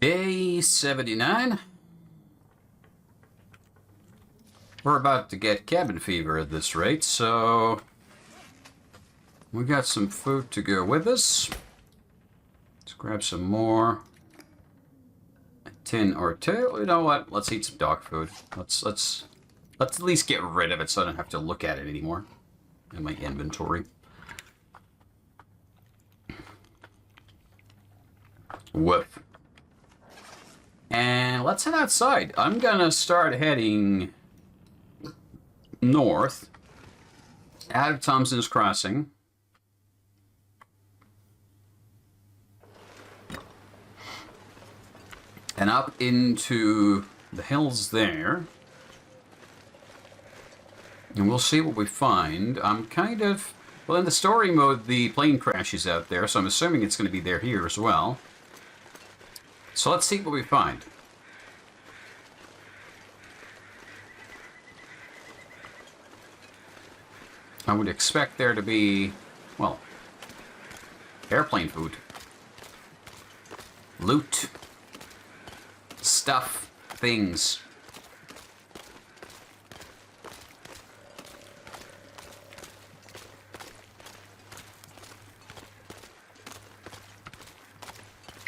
Day 79. We're about to get cabin fever at this rate, so we got some food to go with us. Let's grab some more. A tin or two. You know what? Let's eat some dog food. Let's at least get rid of it so I don't have to look at it anymore in my inventory. Woof. And let's head outside. I'm gonna start heading north out of Thompson's Crossing. And up into the hills there. And we'll see what we find. I'm kind of... Well, in the story mode, the plane crashes out there, so I'm assuming it's going to be there here as well. So let's see what we find. I would expect there to be, well, airplane food. Loot. Stuff. Things.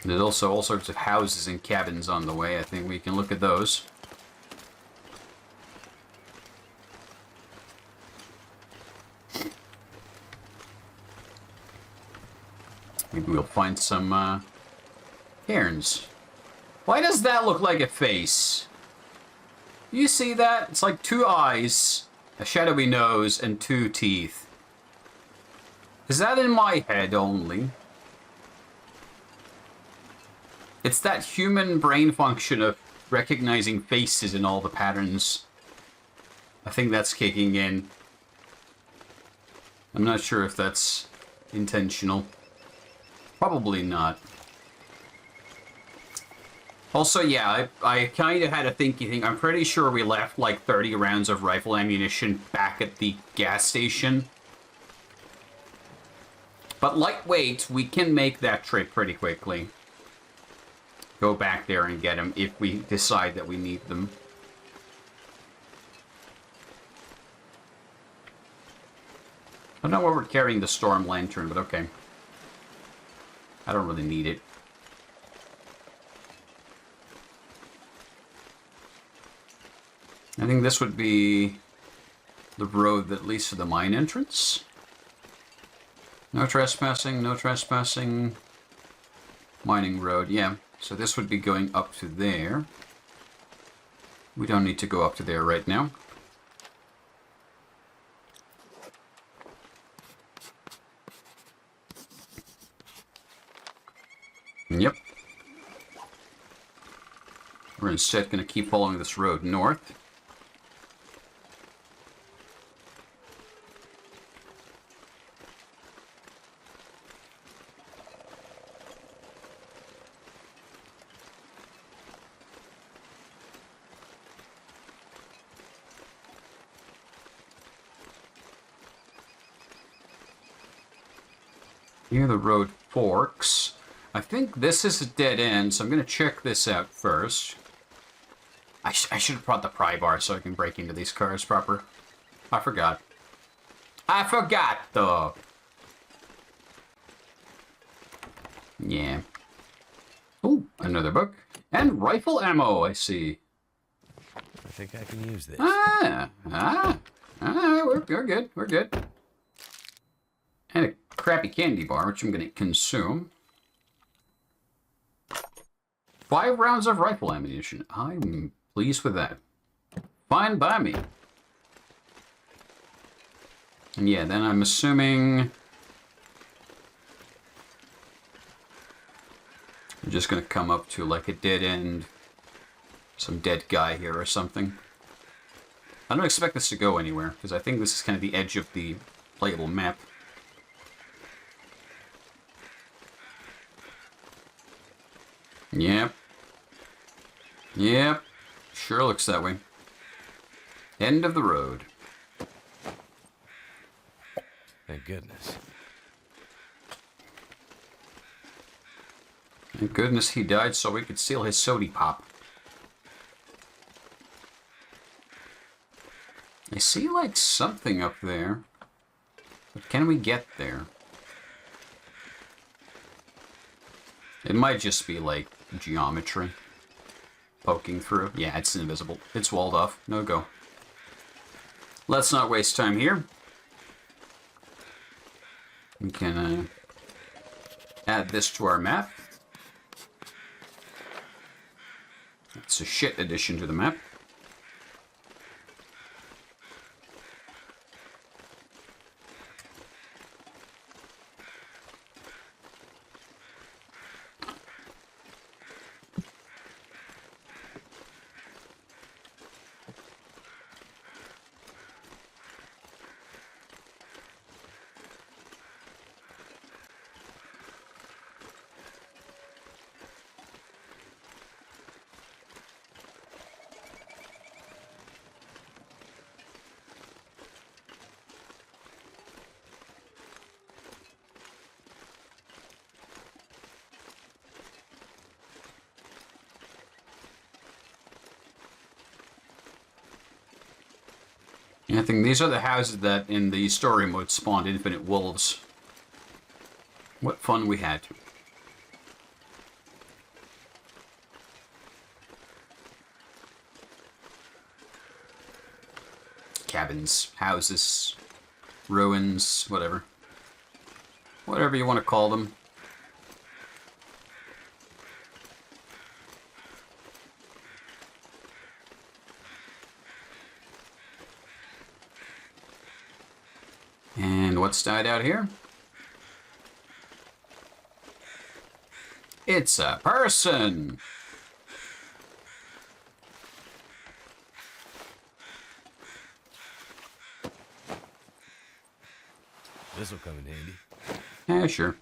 There's also all sorts of houses and cabins on the way. I think we can look at those. Maybe we'll find some cairns. Why does that look like a face? You see that? It's like two eyes, a shadowy nose, and two teeth. Is that in my head only? It's that human brain function of recognizing faces in all the patterns. I think that's kicking in. I'm not sure if that's intentional. Probably not. Also, yeah, I kind of had a thinky thing. I'm pretty sure we left like 30 rounds of rifle ammunition back at the gas station. But lightweight, we can make that trip pretty quickly. Go back there and get them if we decide that we need them. I don't know why we're carrying the storm lantern, but okay. I don't really need it. I think this would be the road that leads to the mine entrance. No trespassing, no trespassing. Mining road, yeah. So this would be going up to there. We don't need to go up to there right now. Yep. We're instead going to keep following this road north. Here the road forks. I think this is a dead end, so I'm going to check this out first. I should have brought the pry bar so I can break into these cars proper. I forgot. I forgot, though. Yeah. Oh, another book. And rifle ammo, I see. I think I can use this. We're good, we're good. And a crappy candy bar, which I'm going to consume. 5 rounds of rifle ammunition. I'm pleased with that. Fine by me. And yeah, then I'm assuming... I'm just going to come up to like a dead end. Some dead guy here or something. I don't expect this to go anywhere, because I think this is kind of the edge of the playable map. Yep. Yep. Sure looks that way. End of the road. Thank goodness. Thank goodness he died so we could steal his sody pop. I see, like, something up there. But can we get there? It might just be, like, geometry. Poking through. Yeah, it's invisible. It's walled off. No go. Let's not waste time here. We can add this to our map. It's a shit addition to the map. I think these are the houses that in the story mode spawned infinite wolves. What fun we had. Cabins, houses, ruins, whatever. Whatever you want to call them. And what's died out here? It's a person! This'll come in handy. Yeah, sure.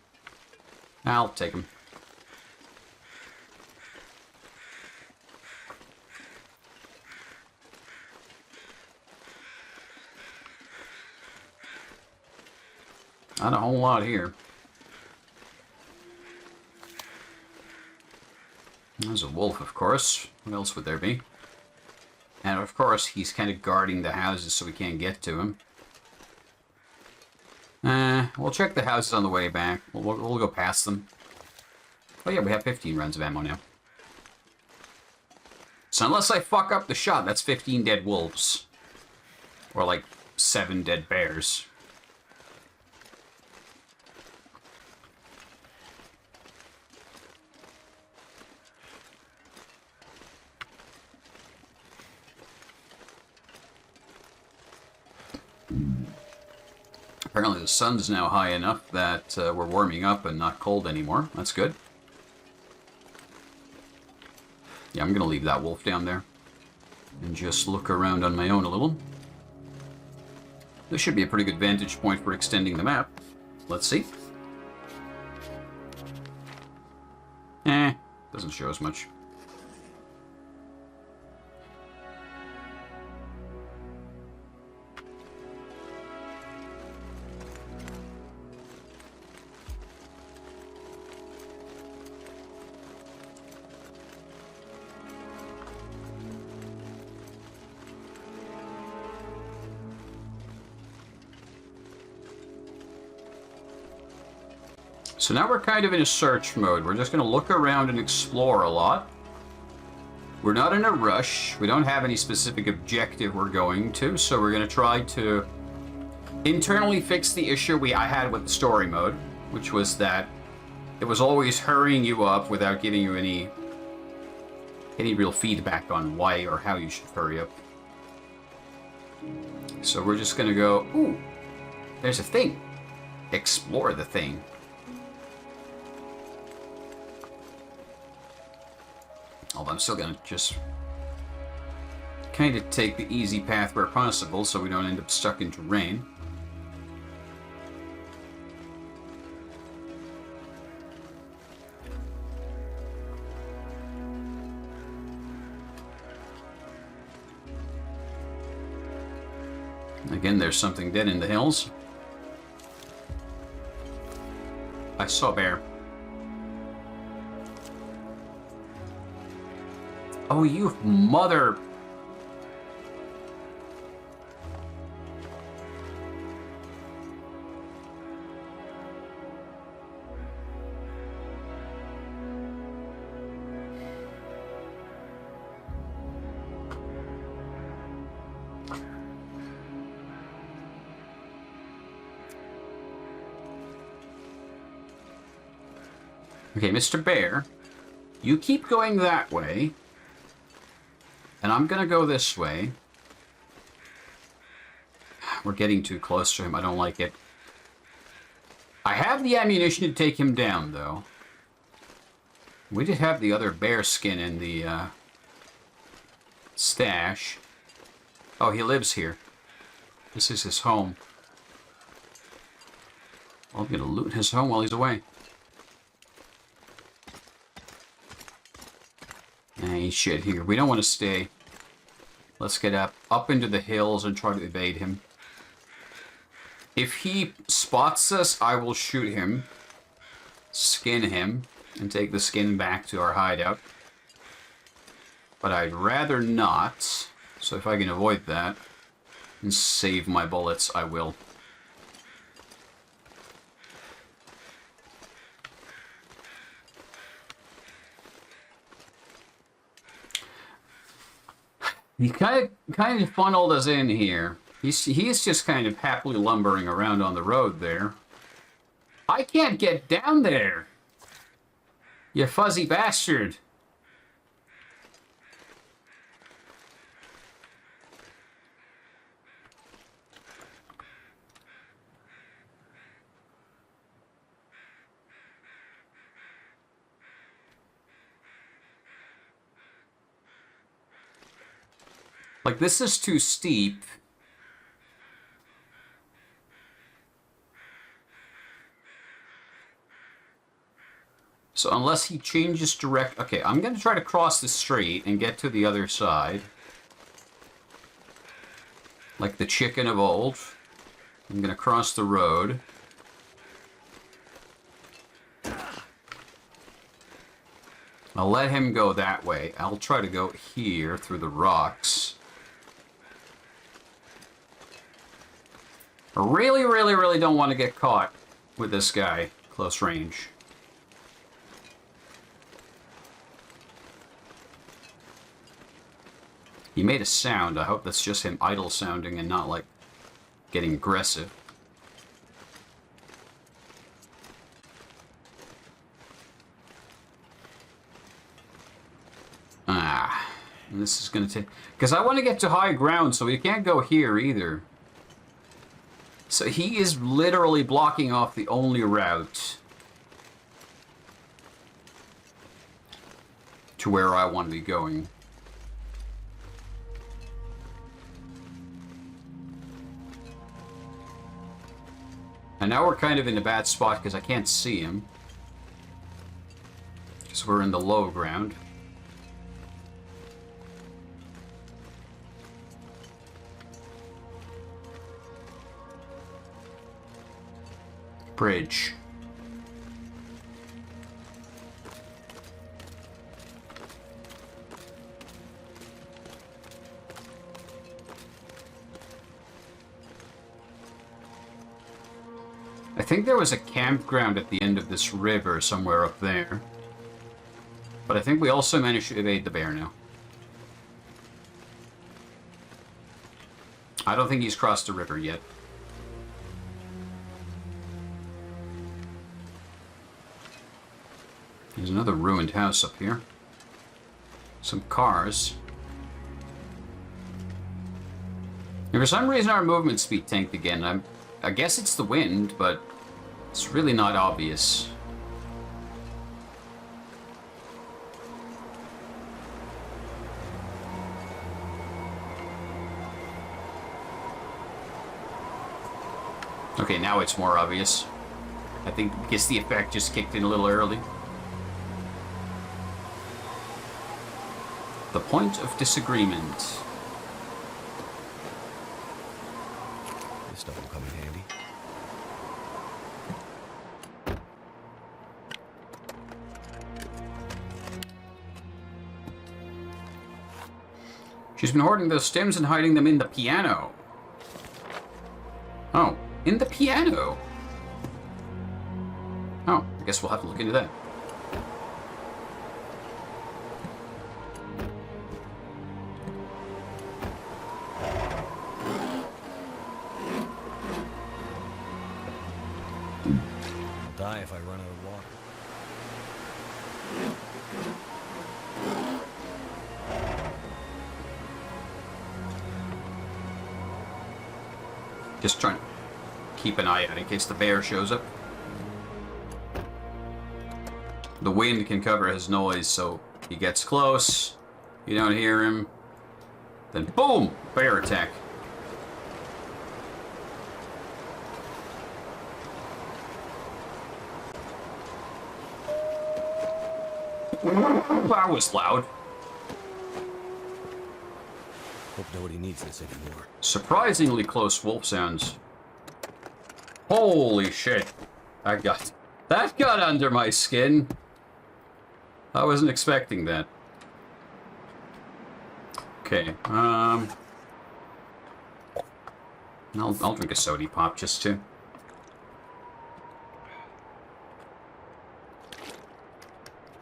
I'll take him. Not a whole lot here. There's a wolf, of course. What else would there be? And of course, he's kind of guarding the houses so we can't get to him. We'll check the houses on the way back. We'll go past them. Oh yeah, we have 15 rounds of ammo now. So unless I fuck up the shot, that's 15 dead wolves. Or like 7 dead bears. Apparently the sun's now high enough that we're warming up and not cold anymore. That's good. Yeah, I'm going to leave that wolf down there. And just look around on my own a little. This should be a pretty good vantage point for extending the map. Let's see. Doesn't show us much. So now we're kind of in a search mode. We're just going to look around and explore a lot. We're not in a rush. We don't have any specific objective we're going to, so we're going to try to internally fix the issue I had with the story mode, which was that it was always hurrying you up without giving you any real feedback on why or how you should hurry up. So we're just going to go, ooh, there's a thing. Explore the thing. Although I'm still gonna just kind of take the easy path where possible so we don't end up stuck into rain. Again, there's something dead in the hills. I saw a bear. Oh, you mother... Okay, Mr. Bear, you keep going that way, and I'm gonna go this way. We're getting too close to him. I don't like it. I have the ammunition to take him down, though. We did have the other bear skin in the stash. Oh, he lives here. This is his home. Well, I'm gonna loot his home while he's away. Ain't shit here. We don't want to stay. Let's get up into the hills and try to evade him. If he spots us, I will shoot him, skin him, and take the skin back to our hideout. But I'd rather not. So if I can avoid that and save my bullets, I will. He kind of funneled us in here. He's just kind of happily lumbering around on the road there. I can't get down there! You fuzzy bastard! Like, this is too steep. So unless he changes direct... Okay, I'm going to try to cross the street and get to the other side. Like the chicken of old. I'm going to cross the road. I'll let him go that way. I'll try to go here through the rocks. I really, really, really don't want to get caught with this guy close range. He made a sound. I hope that's just him idle sounding and not, like, getting aggressive. Ah. And this is going to take... Because I want to get to high ground, so we can't go here either. So he is literally blocking off the only route to where I want to be going. And now we're kind of in a bad spot because I can't see him. Because we're in the low ground. Bridge. I think there was a campground at the end of this river somewhere up there. But I think we also managed to evade the bear now. I don't think he's crossed the river yet. There's another ruined house up here. Some cars. And for some reason our movement speed tanked again. I guess it's the wind, but it's really not obvious. Okay, now it's more obvious. I think because the effect just kicked in a little early. The point of disagreement. This stuff will come in handy. She's been hoarding those stems and hiding them in the piano. Oh, in the piano? Oh, I guess we'll have to look into that. I'll die if I run out of water. Just trying to keep an eye out in case the bear shows up. The wind can cover his noise, so he gets close, you don't hear him, then boom! Bear attack. That was loud. Hope nobody needs this anymore. Surprisingly close wolf sounds. Holy shit. That got under my skin. I wasn't expecting that. Okay, I'll drink a sody pop just to.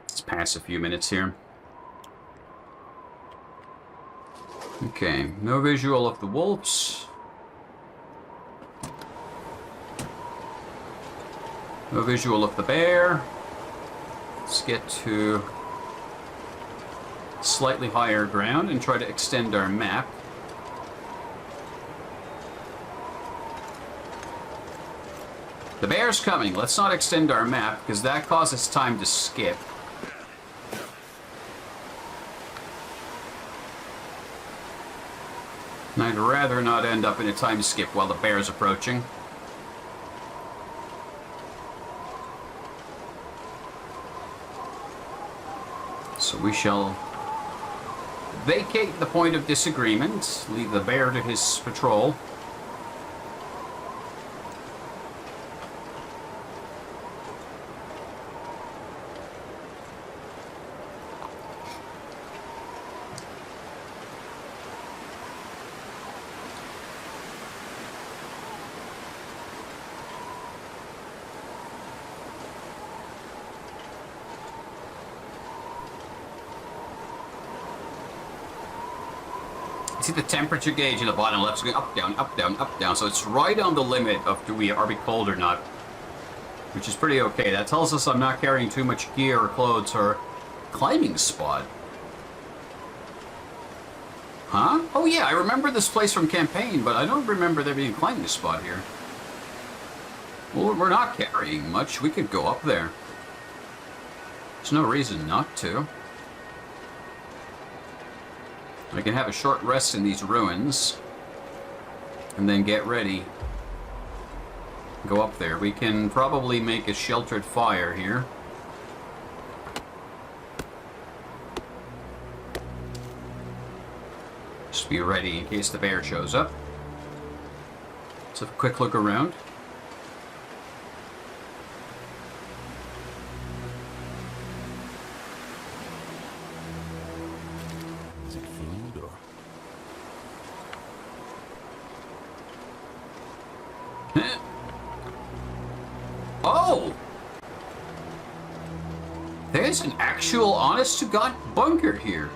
Let's pass a few minutes here. Okay, no visual of the wolves. No visual of the bear. Let's get to slightly higher ground and try to extend our map. The bear's coming. Let's not extend our map because that causes time to skip. And I'd rather not end up in a time skip while the bear's approaching. So we shall vacate the point of disagreement, leave the bear to his patrol. See the temperature gauge in the bottom left is going up, down, up, down, up, down. So it's right on the limit of are we cold or not, which is pretty okay. That tells us I'm not carrying too much gear or clothes or climbing spot. Huh? Oh yeah, I remember this place from campaign, but I don't remember there being a climbing spot here. Well, we're not carrying much. We could go up there. There's no reason not to. I can have a short rest in these ruins and then get ready. Go up there. We can probably make a sheltered fire here. Just be ready in case the bear shows up. Let's have a quick look around. Oh! There's an actual honest-to-God bunker here.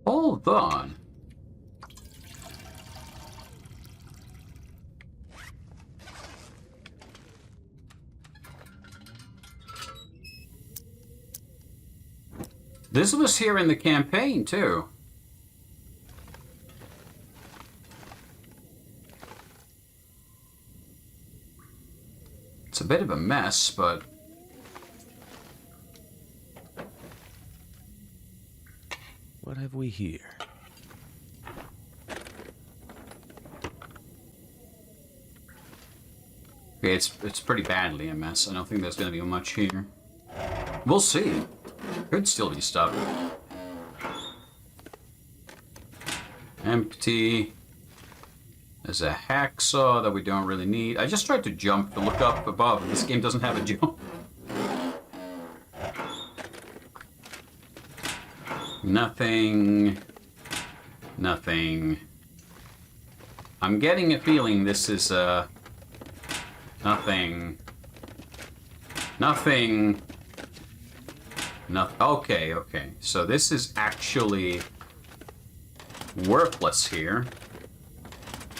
Hold on. This was here in the campaign, too. It's a bit of a mess, but... What have we here? Okay, it's pretty badly a mess. I don't think there's going to be much here. We'll see. Could still be stuff. Empty. There's a hacksaw that we don't really need. I just tried to jump to look up above. This game doesn't have a jump. Nothing. Nothing. I'm getting a feeling this is, nothing. Nothing. Nothing. Okay, okay. So this is actually worthless here.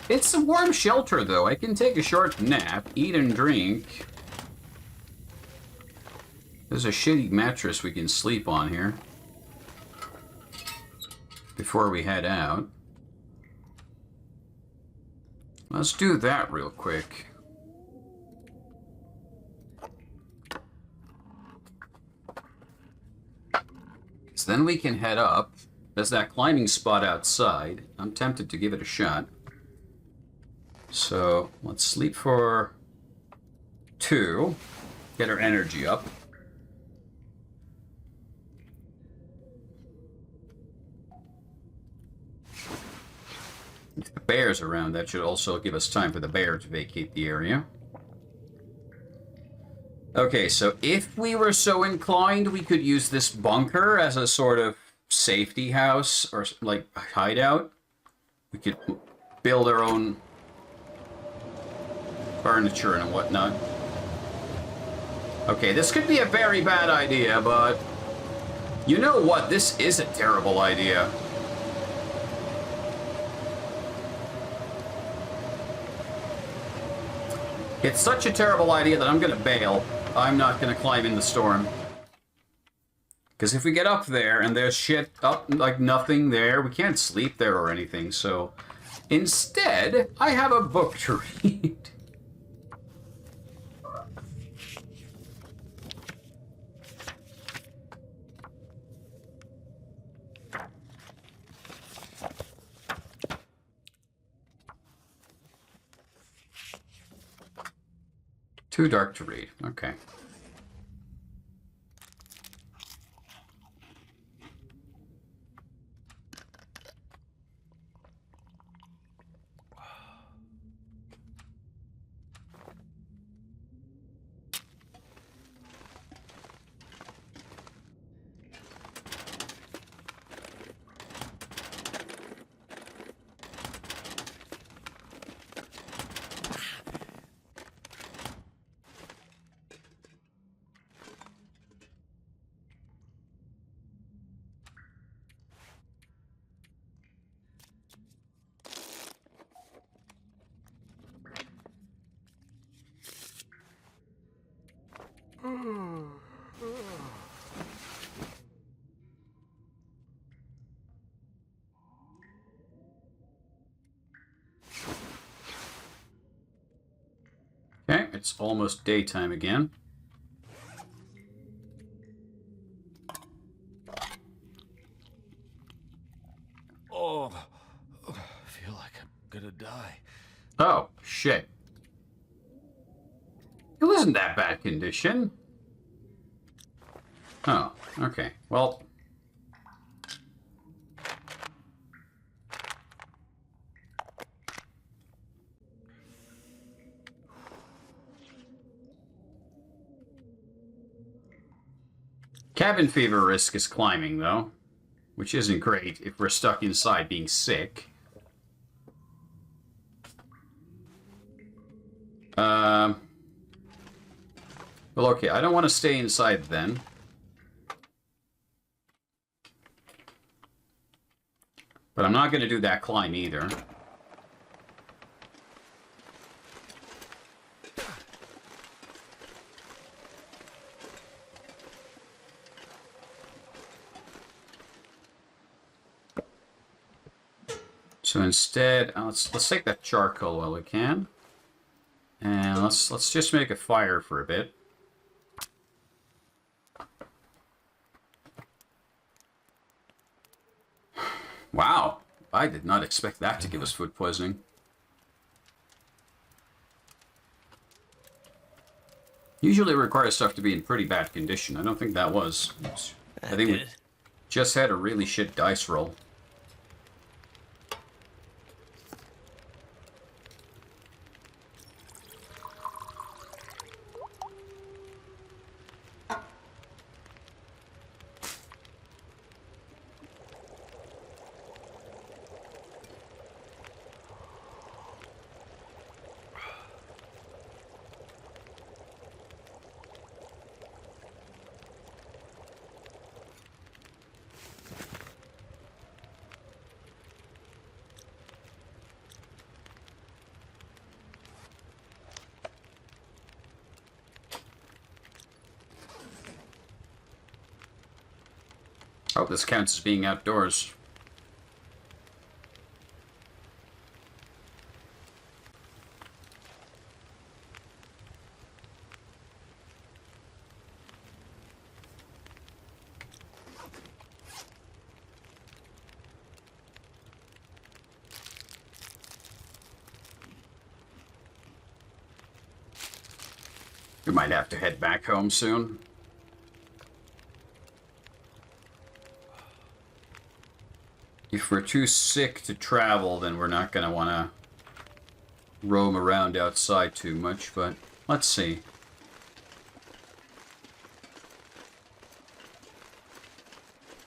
It's a warm shelter, though. I can take a short nap, eat and drink. There's a shitty mattress we can sleep on here before we head out. Let's do that real quick. So then we can head up. There's that climbing spot outside. I'm tempted to give it a shot. So let's sleep for 2. Get our energy up. If the bear's around, that should also give us time for the bear to vacate the area. Okay, so if we were so inclined, we could use this bunker as a sort of safety house or like hideout. We could build our own furniture and whatnot. Okay, this could be a very bad idea, but you know what? This is a terrible idea. It's such a terrible idea that I'm gonna bail. I'm not gonna climb in the storm. Because if we get up there and there's shit up, like nothing there, we can't sleep there or anything, so instead, I have a book to read. Too dark to read. Okay. Okay, it's almost daytime again. Oh, I feel like I'm gonna die. Oh, shit. It wasn't that bad condition. Oh, okay. Well, cabin fever risk is climbing, though, which isn't great if we're stuck inside being sick. Well, okay, I don't want to stay inside then. But I'm not going to do that climb either. So instead, let's take that charcoal while we can. And let's just make a fire for a bit. Wow, I did not expect that to give us food poisoning. Usually it requires stuff to be in pretty bad condition. I don't think that was. I think we just had a really shit dice roll. Oh, this counts as being outdoors. We might have to head back home soon. If we're too sick to travel, then we're not going to want to roam around outside too much, but let's see.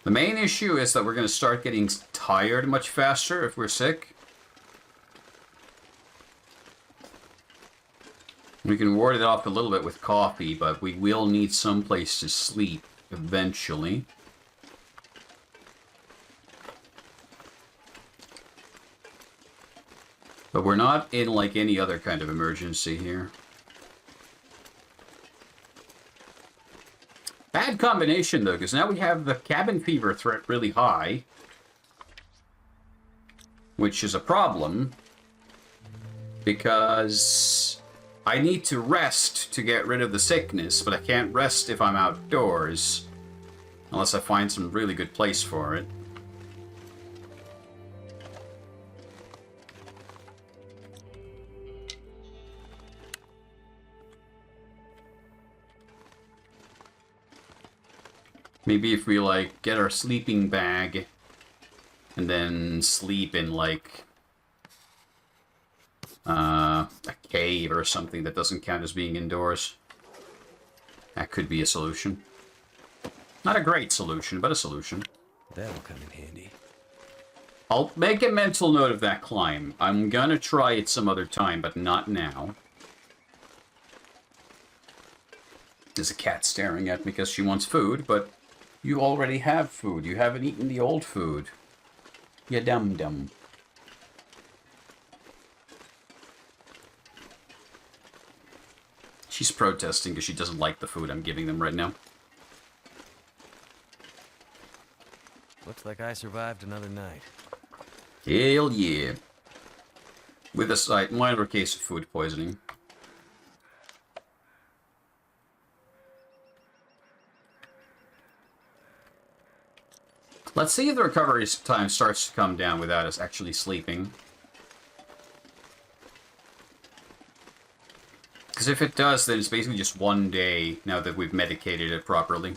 The main issue is that we're going to start getting tired much faster if we're sick. We can ward it off a little bit with coffee, but we will need some place to sleep eventually. But we're not in like any other kind of emergency here. Bad combination though, because now we have the cabin fever threat really high, which is a problem because I need to rest to get rid of the sickness, but I can't rest if I'm outdoors unless I find some really good place for it. Maybe if we, like, get our sleeping bag and then sleep in, like, a cave or something that doesn't count as being indoors. That could be a solution. Not a great solution, but a solution. That'll come in handy. I'll make a mental note of that climb. I'm gonna try it some other time, but not now. There's a cat staring at me because she wants food, but you already have food. You haven't eaten the old food. You dum-dum. She's protesting because she doesn't like the food I'm giving them right now. Looks like I survived another night. Hell yeah. With a slight minor case of food poisoning. Let's see if the recovery time starts to come down without us actually sleeping. Because if it does, then it's basically just one day now that we've medicated it properly.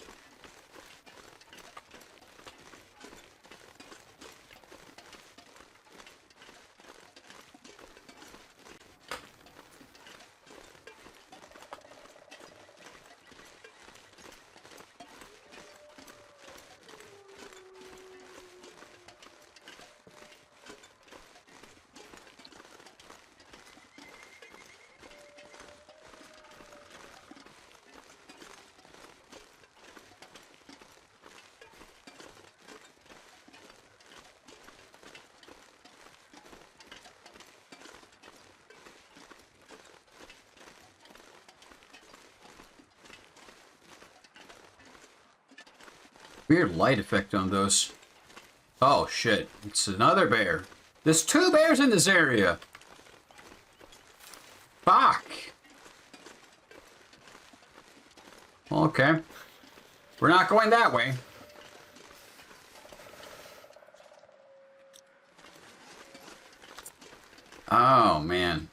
Weird light effect on those. Oh shit, it's another bear. There's 2 bears in this area. Fuck. Okay. We're not going that way. Oh man.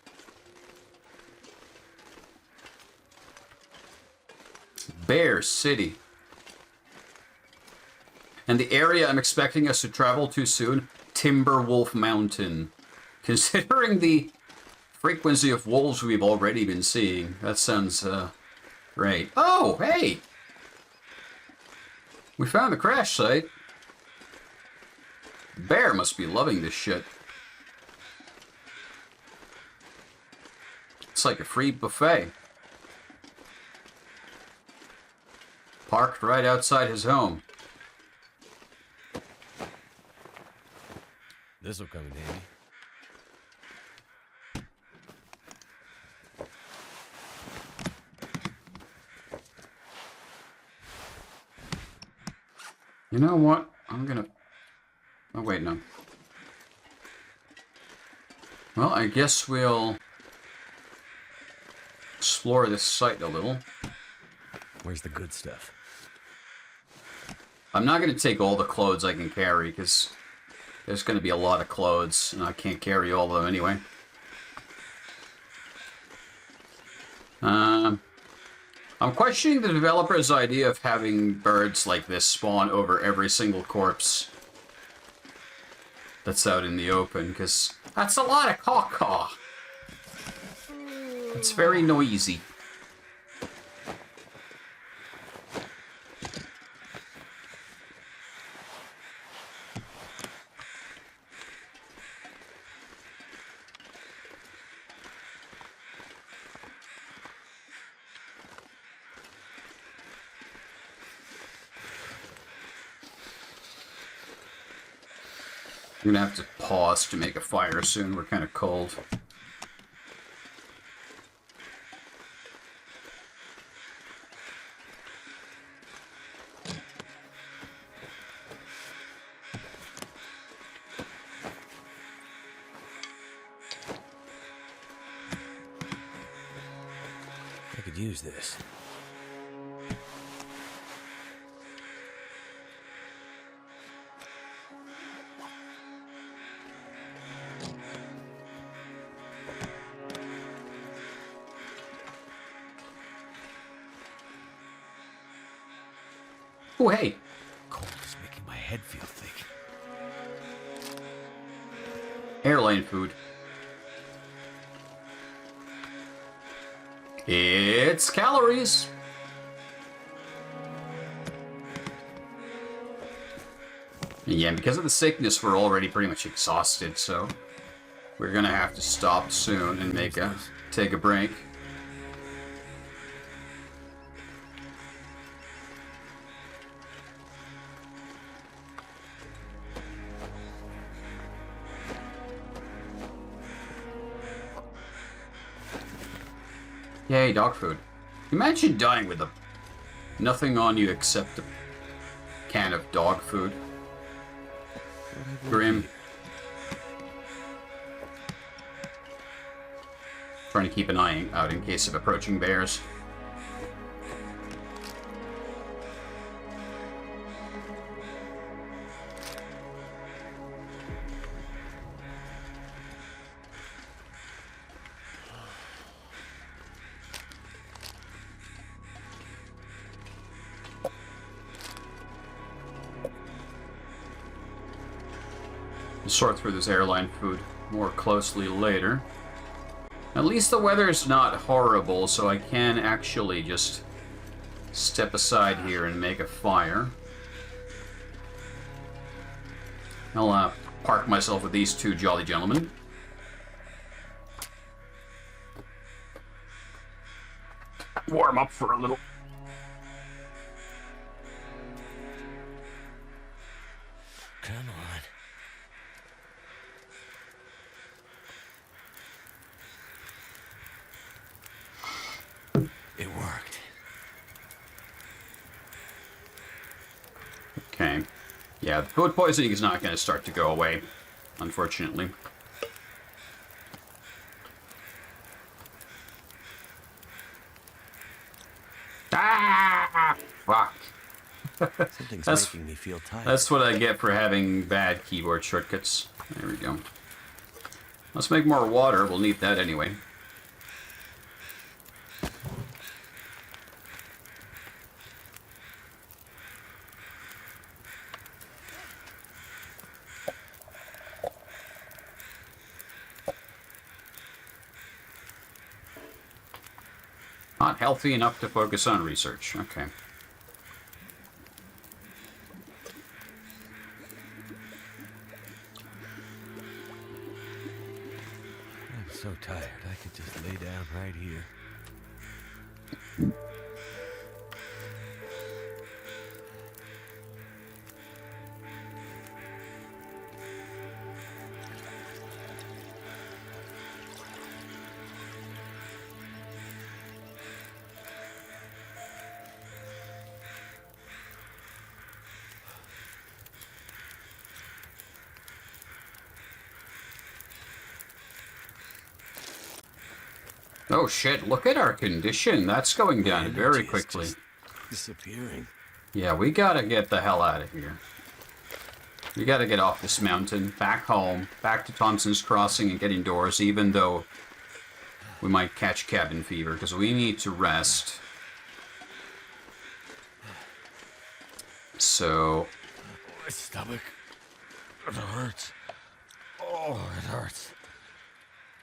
Bear City. And the area I'm expecting us to travel to soon, Timberwolf Mountain. Considering the frequency of wolves we've already been seeing, that sounds great. Oh, hey! We found the crash site. Bear must be loving this shit. It's like a free buffet. Parked right outside his home. This'll come in handy. You know what? I'm gonna... Oh, wait, no. Well, I guess we'll explore this site a little. Where's the good stuff? I'm not going to take all the clothes I can carry, because there's going to be a lot of clothes, and I can't carry all of them anyway. I'm questioning the developer's idea of having birds like this spawn over every single corpse that's out in the open, because that's a lot of caw-caw. It's very noisy. I'm gonna have to pause to make a fire soon. We're kind of cold. I could use this. Oh, hey. Cold is making my head feel thick. Airline food. It's calories. Yeah, because of the sickness, we're already pretty much exhausted, so we're gonna have to stop soon and take a break. Yay, dog food. Imagine dying with nothing on you except a can of dog food. Grim. Trying to keep an eye out in case of approaching bears. Sort through this airline food more closely later. At least the weather's not horrible, so I can actually just step aside here and make a fire. I'll park myself with these two jolly gentlemen. Warm up for a little. Come on. It worked. Okay. Yeah, the food poisoning is not going to start to go away, unfortunately. Ah! Fuck. Something's making me feel tired. That's what I get for having bad keyboard shortcuts. There we go. Let's make more water. We'll need that anyway. not healthy enough to focus on research. Okay. I'm so tired. I could just lay down right here. Oh shit, look at our condition. That's going down very quickly. Disappearing. Yeah, we gotta get the hell out of here. We gotta get off this mountain, back home, back to Thompson's Crossing and get indoors, even though we might catch cabin fever, because we need to rest. So... My stomach. It hurts. Oh, it hurts.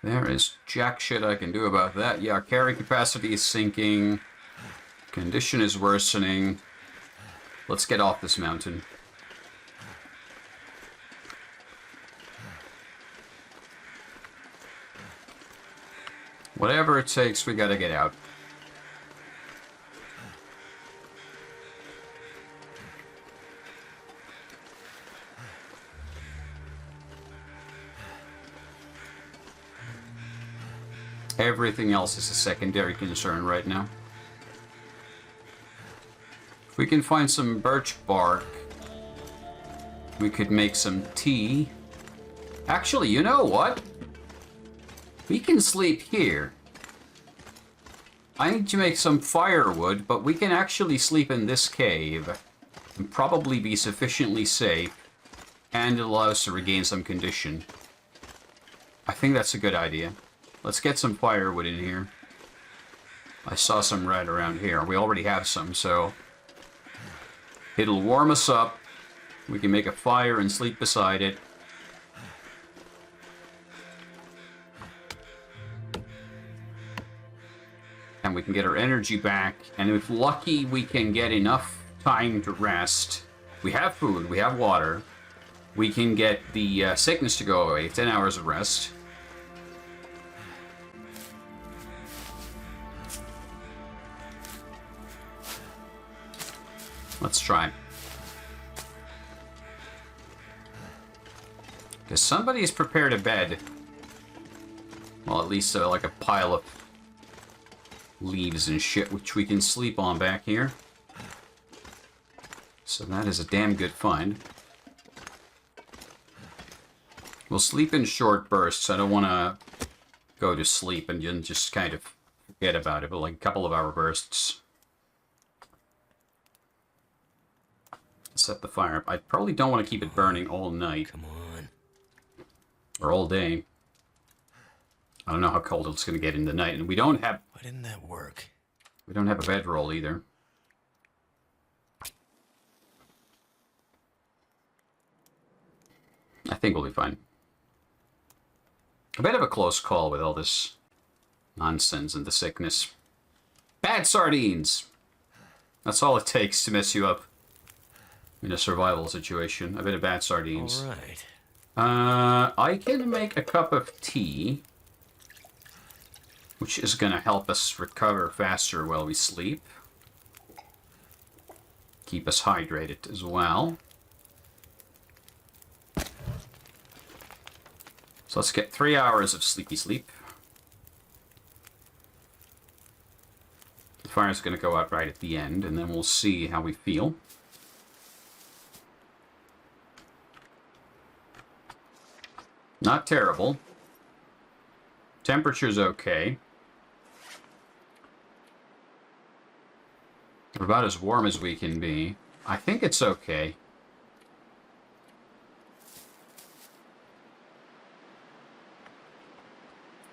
There is jack shit I can do about that. Yeah, our carry capacity is sinking. Condition is worsening. Let's get off this mountain. Whatever it takes, we gotta get out. Everything else is a secondary concern right now. If we can find some birch bark, we could make some tea. Actually, you know what? We can sleep here. I need to make some firewood, but we can actually sleep in this cave and probably be sufficiently safe and allow us to regain some condition. I think that's a good idea. Let's get some firewood in here. I saw some right around here. We already have some, so it'll warm us up. We can make a fire and sleep beside it. And we can get our energy back. And if lucky, we can get enough time to rest. We have food, we have water. We can get the sickness to go away. 10 hours of rest. Let's try. Because somebody's prepared a bed. Well, at least like a pile of leaves and shit, which we can sleep on back here. So that is a damn good find. We'll sleep in short bursts. I don't want to go to sleep and just kind of forget about it, but like a couple of hour bursts. Set the fire up. I probably don't want to keep it burning all night. Come on. Or all day. I don't know how cold it's going to get in the night. And we don't have... Why didn't that work? We don't have a bedroll either. I think we'll be fine. A bit of a close call with all this nonsense and the sickness. Bad sardines! That's all it takes to mess you up in a survival situation. A bit of bad sardines. All right. I can make a cup of tea, which is going to help us recover faster while we sleep. Keep us hydrated as well. So let's get 3 hours of sleepy sleep. The fire's going to go out right at the end, and then we'll see how we feel. Not terrible. Temperature's okay. We're about as warm as we can be. I think it's okay.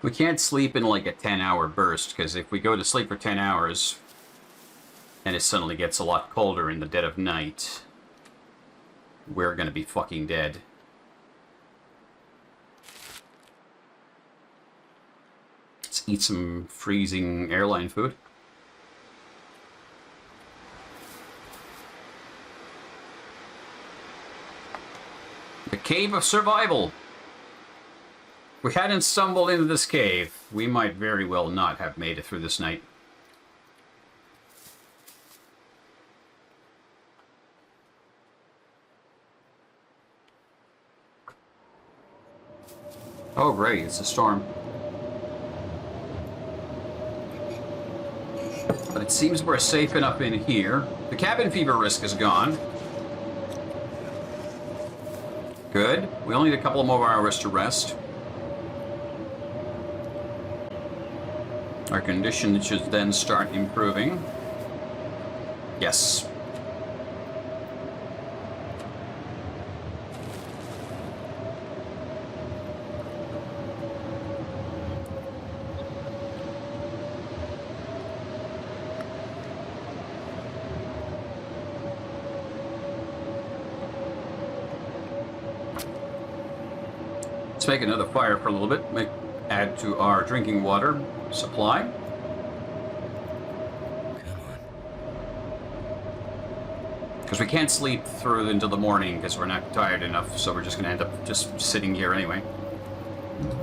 We can't sleep in like a 10-hour burst, because if we go to sleep for 10 hours and it suddenly gets a lot colder in the dead of night, we're gonna be fucking dead. Let's eat some freezing airline food. The Cave of Survival. If we hadn't stumbled into this cave, we might very well not have made it through this night. Oh great, it's a storm. But it seems we're safe enough in here. The cabin fever risk is gone. Good. We only need a couple more hours to rest. Our condition should then start improving. Yes. Let's make another fire for a little bit. Add to our drinking water supply. Come on. Because we can't sleep through until the morning because we're not tired enough, so we're just going to end up just sitting here anyway.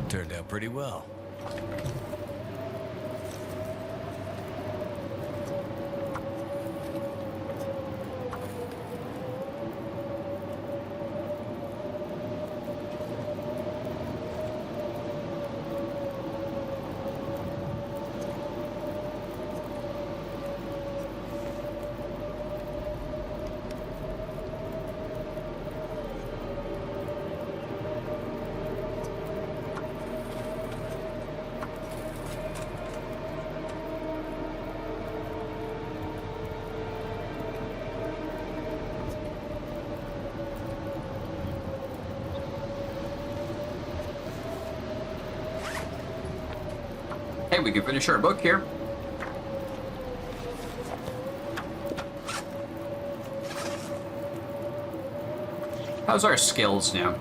Turned out pretty well. Hey, we can finish our book here. How's our skills now?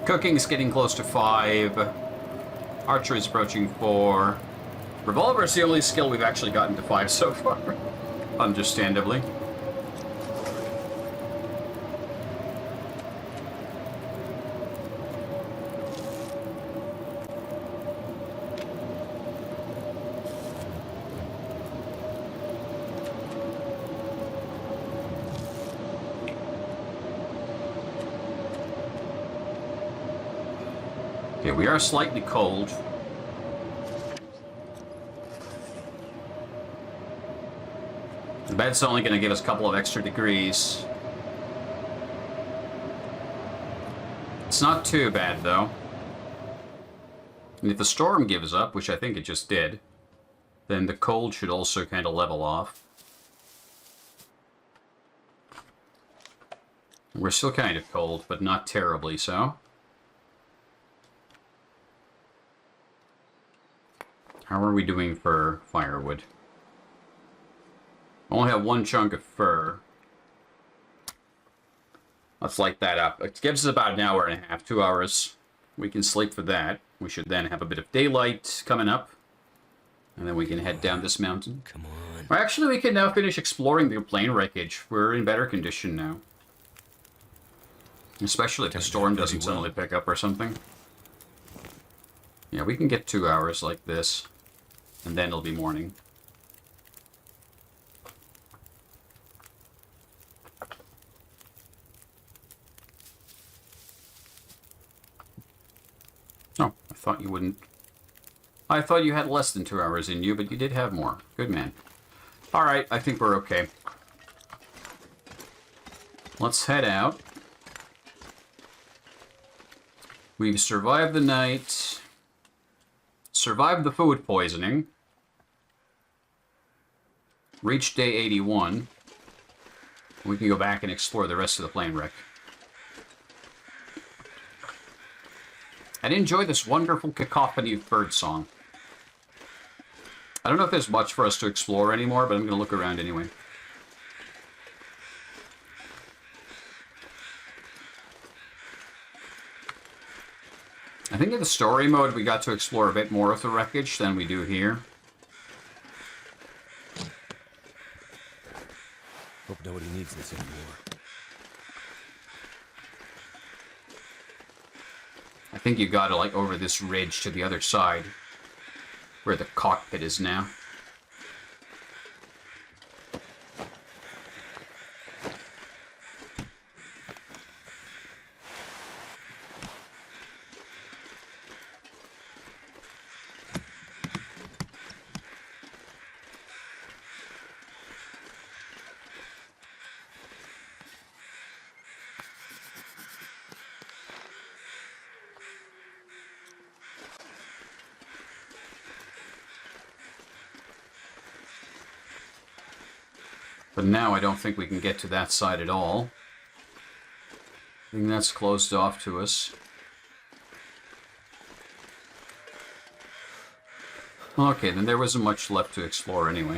Cooking's getting close to 5. Archery's approaching 4. Revolver's the only skill we've actually gotten to 5 so far. Understandably. Okay, we are slightly cold. The bed's only going to give us a couple of extra degrees. It's not too bad, though. And if the storm gives up, which I think it just did, then the cold should also kind of level off. We're still kind of cold, but not terribly so. How are we doing for firewood? Only have 1 chunk of fur. Let's light that up. It gives us about an hour and a half, 2 hours. We can sleep for that. We should then have a bit of daylight coming up. And then we can head down this mountain. Come on. Well, actually, we can now finish exploring the plane wreckage. We're in better condition now. Especially if the storm doesn't suddenly pick up or something. Yeah, we can get 2 hours like this. And then it'll be morning. Oh, I thought you wouldn't. I thought you had less than 2 hours in you, but you did have more. Good man. Alright, I think we're okay. Let's head out. We've survived the night. Survived the food poisoning. Reached day 81. We can go back and explore the rest of the plane wreck. And enjoy this wonderful cacophony of birdsong. I don't know if there's much for us to explore anymore, but I'm going to look around anyway. I think in the story mode we got to explore a bit more of the wreckage than we do here. Hope nobody needs this anymore. think you gotta, like, over this ridge to the other side, where the cockpit is now. But now I don't think we can get to that side at all. I think that's closed off to us. Okay, then there wasn't much left to explore anyway.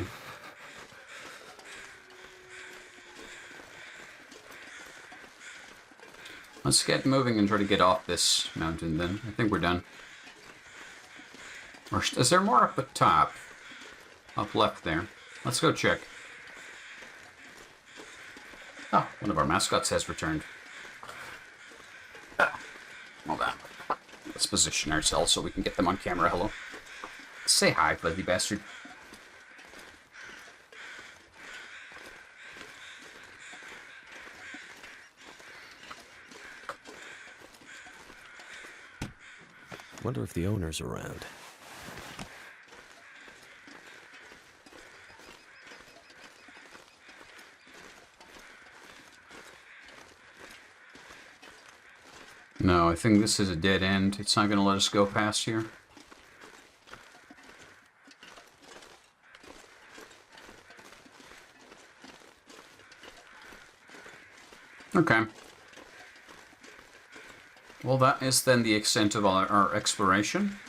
Let's get moving and try to get off this mountain then. I think we're done. Or is there more up the top? Up left there. Let's go check. Oh, one of our mascots has returned. Hold on. Let's position ourselves so we can get them on camera. Hello. Say hi, fuzzy bastard. Wonder if the owner's around. No, I think this is a dead end. It's not going to let us go past here. Okay. Well, that is then the extent of our exploration.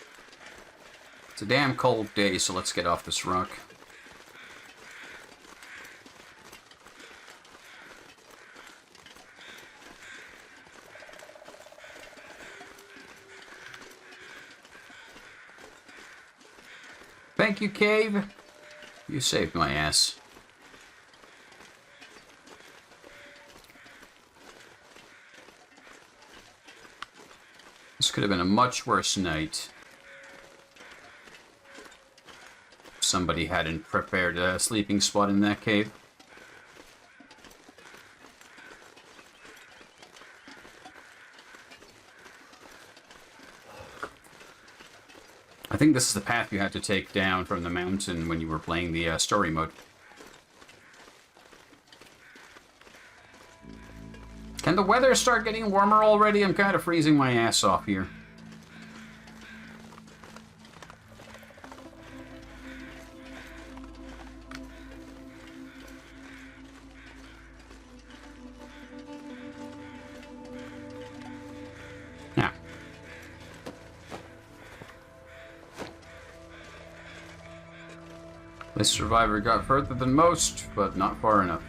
It's a damn cold day, so let's get off this rock. Thank you, cave. You saved my ass. This could have been a much worse night. Somebody hadn't prepared a sleeping spot in that cave. I think this is the path you had to take down from the mountain when you were playing the story mode. Can the weather start getting warmer already? I'm kind of freezing my ass off here. Yeah. This survivor got further than most, but not far enough.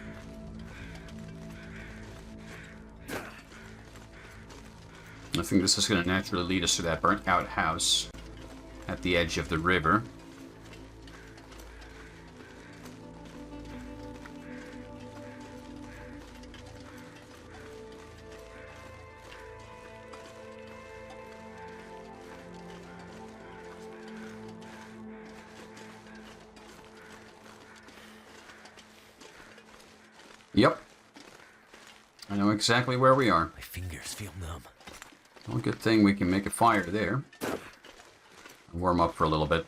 I think this is going to naturally lead us to that burnt out house at the edge of the river. Yep. I know exactly where we are. My fingers feel numb. Well, good thing we can make a fire there. Warm up for a little bit.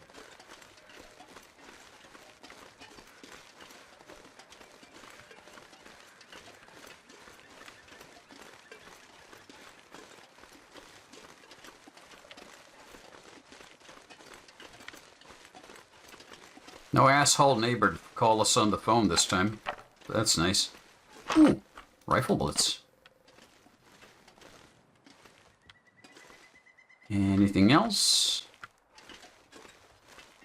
No asshole neighbor to call us on the phone this time. That's nice. Ooh, rifle bullets. Anything else?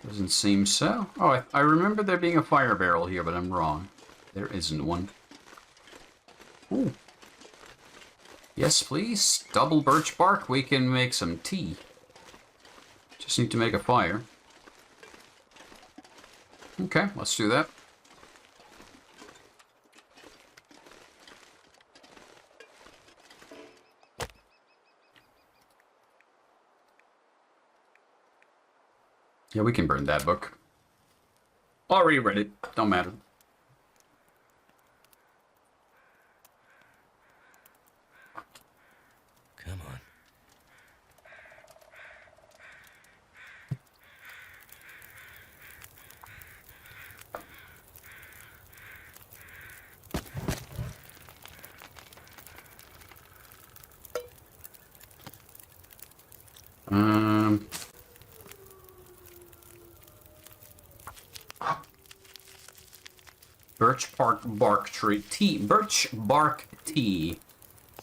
Doesn't seem so. Oh, I remember there being a fire barrel here, but I'm wrong. There isn't one. Ooh. Yes, please. Double birch bark. We can make some tea. Just need to make a fire. Okay, let's do that. Yeah, we can burn that book. Already read it. Don't matter. Come on. Um, birch bark tree tea. Birch bark tea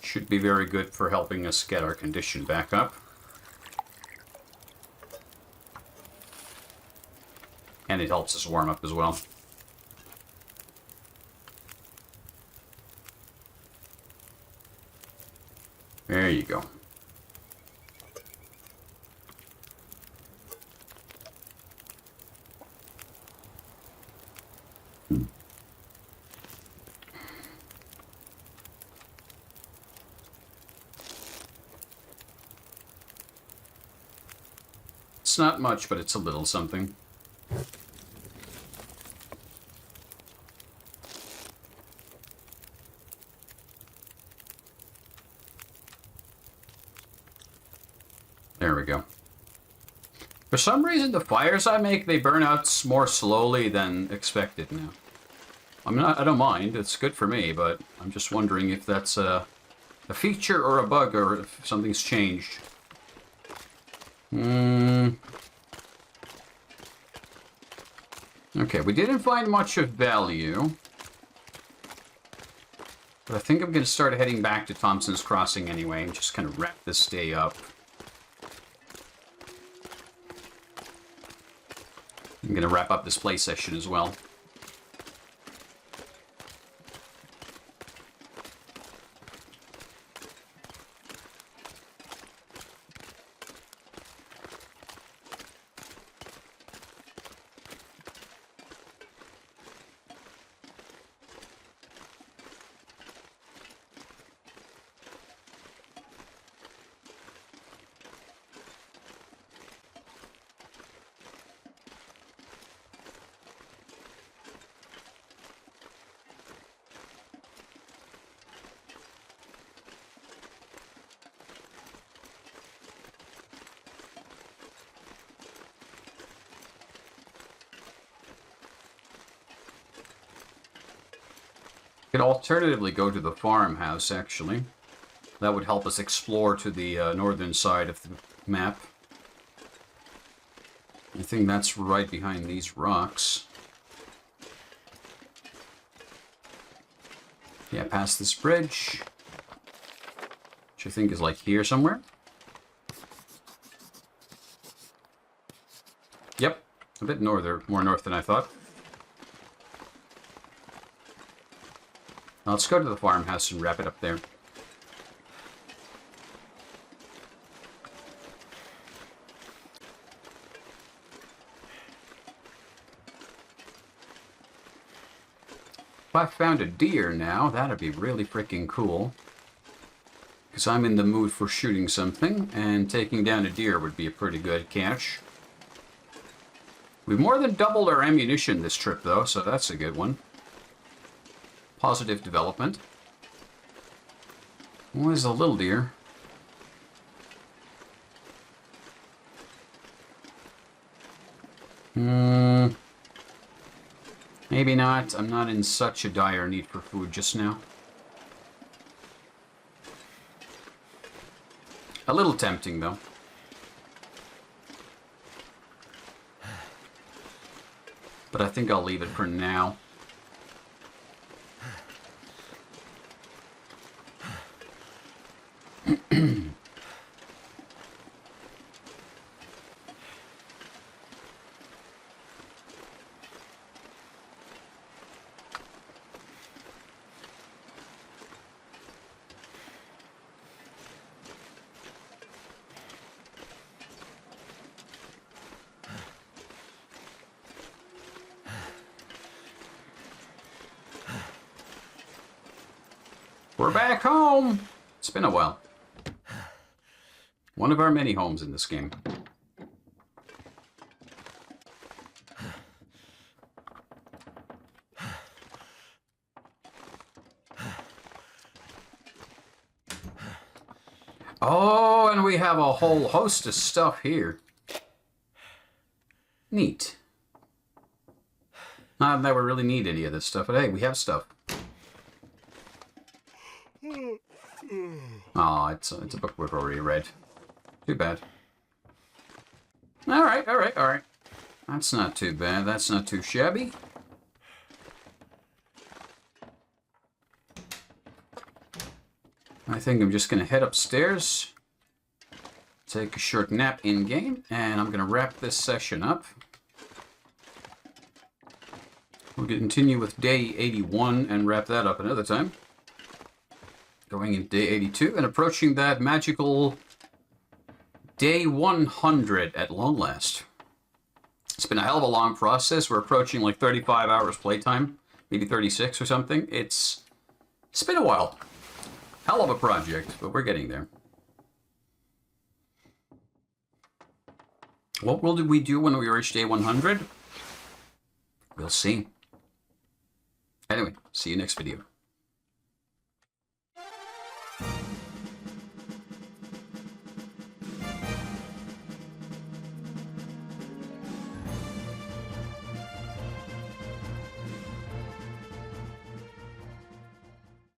should be very good for helping us get our condition back up. And it helps us warm up as well. There you go. It's not much, but it's a little something. There we go. For some reason, the fires I make, they burn out more slowly than expected now. I don't mind. It's good for me, but I'm just wondering if that's a feature or a bug or if something's changed. Okay, we didn't find much of value. But I think I'm going to start heading back to Thompson's Crossing anyway and just kind of wrap this day up. I'm going to wrap up this play session as well. Could alternatively go to the farmhouse, actually. That would help us explore to the northern side of the map. I think that's right behind these rocks. Yeah, past this bridge. Which I think is like here somewhere. Yep, a bit more north than I thought. Now let's go to the farmhouse and wrap it up there. If I found a deer now, that'd be really freaking cool. Because I'm in the mood for shooting something, and taking down a deer would be a pretty good catch. We've more than doubled our ammunition this trip, though, so that's a good one. Positive development. Where's the little deer? Maybe not. I'm not in such a dire need for food just now. A little tempting, though. But I think I'll leave it for now. We're back home! It's been a while. One of our many homes in this game. Oh, and we have a whole host of stuff here. Neat. Not that we really need any of this stuff, but hey, we have stuff. Oh, it's a book we've already read. Too bad. Alright, alright, alright. That's not too bad. That's not too shabby. I think I'm just going to head upstairs, take a short nap in-game, and I'm going to wrap this session up. We'll continue with day 81 and wrap that up another time. Going into day 82 and approaching that magical day 100 at long last. It's been a hell of a long process. We're approaching like 35 hours playtime, maybe 36 or something. It's been a while. Hell of a project, but we're getting there. What will we do when we reach day 100? We'll see. Anyway, see you next video.